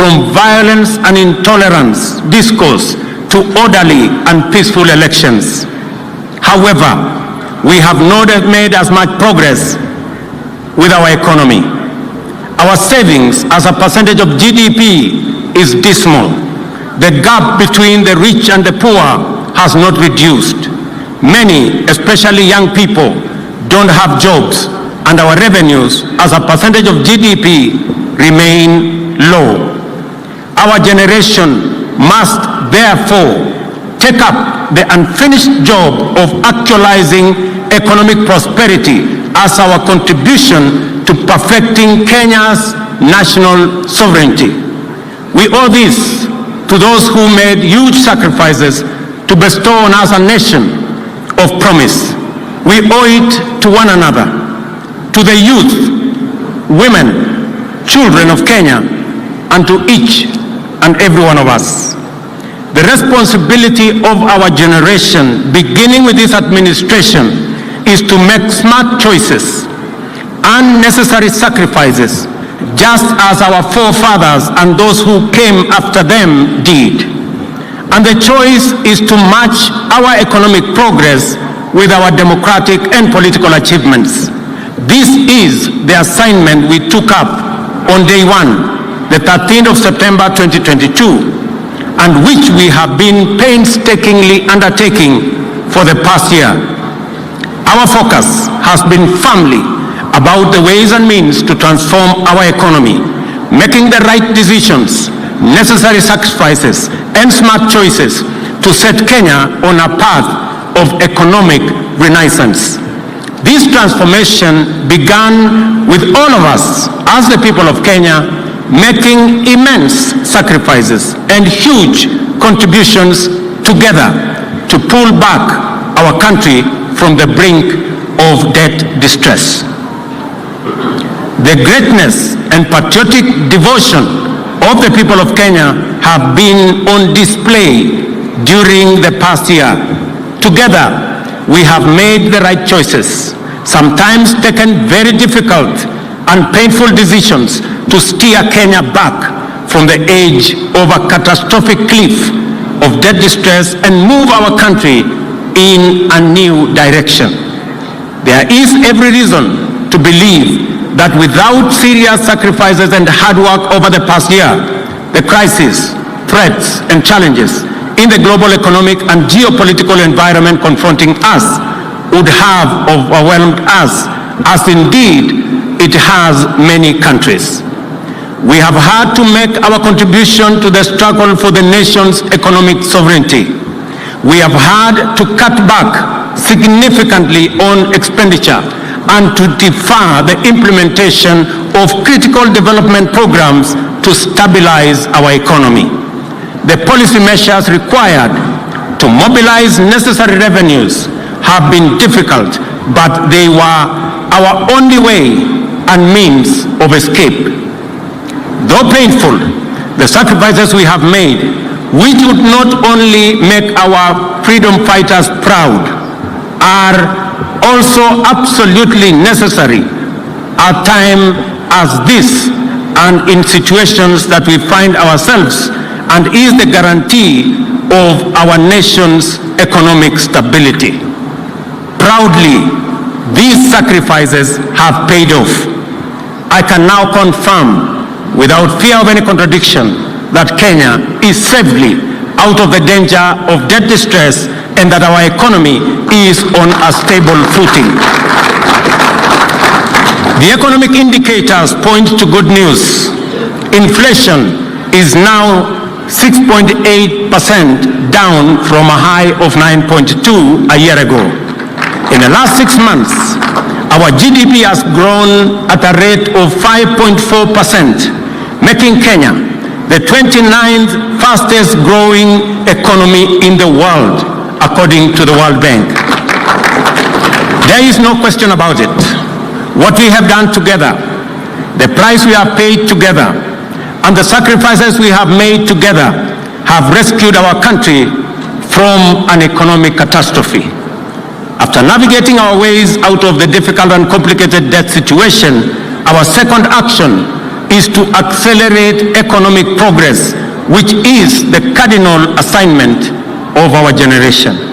from violence and intolerance discourse to orderly and peaceful elections. However, we have not made as much progress with our economy. Our savings as a percentage of GDP is dismal. The gap between the rich and the poor has not reduced. Many, especially young people, don't have jobs, and our revenues as a percentage of GDP remain low. Our generation must therefore take up the unfinished job of actualizing economic prosperity as our contribution to perfecting Kenya's national sovereignty. We owe this to those who made huge sacrifices to bestow on us a nation of promise. We owe it to one another, to the youth, women, children of Kenya, and to each and every one of us. The responsibility of our generation, beginning with this administration, is to make smart choices, unnecessary sacrifices, just as our forefathers and those who came after them did. And the choice is to match our economic progress with our democratic and political achievements. This is the assignment we took up on day one, the 13th of September 2022, and which we have been painstakingly undertaking for the past year. Our focus has been firmly about the ways and means to transform our economy, making the right decisions, necessary sacrifices, and smart choices to set Kenya on a path of economic renaissance. This transformation began with all of us as the people of Kenya making immense sacrifices and huge contributions together to pull back our country from the brink of debt distress. The greatness and patriotic devotion of the people of Kenya have been on display during the past year. Together, we have made the right choices, sometimes taken very difficult and painful decisions to steer Kenya back from the edge of a catastrophic cliff of debt distress and move our country in a new direction. There is every reason to believe that without serious sacrifices and hard work over the past year, the crises, threats, and challenges in the global economic and geopolitical environment confronting us would have overwhelmed us, as indeed it has many countries. We have had to make our contribution to the struggle for the nation's economic sovereignty. We have had to cut back significantly on expenditure and to defer the implementation of critical development programs to stabilize our economy. The policy measures required to mobilize necessary revenues have been difficult, but they were our only way and means of escape. Though painful, the sacrifices we have made, which would not only make our freedom fighters proud, are also absolutely necessary at a time as this and in situations that we find ourselves, and is the guarantee of our nation's economic stability. Proudly, these sacrifices have paid off. I can now confirm, without fear of any contradiction, that Kenya is safely out of the danger of debt distress and that our economy is on a stable footing. The economic indicators point to good news. Inflation is now 6.8% down from a high of 9.2% a year ago. In the last 6 months, our GDP has grown at a rate of 5.4%, making Kenya the 29th fastest growing economy in the world, according to the World Bank. There is no question about it. What we have done together, the price we have paid together, and the sacrifices we have made together have rescued our country from an economic catastrophe. After navigating our ways out of the difficult and complicated debt situation, our second action is to accelerate economic progress, which is the cardinal assignment of our generation.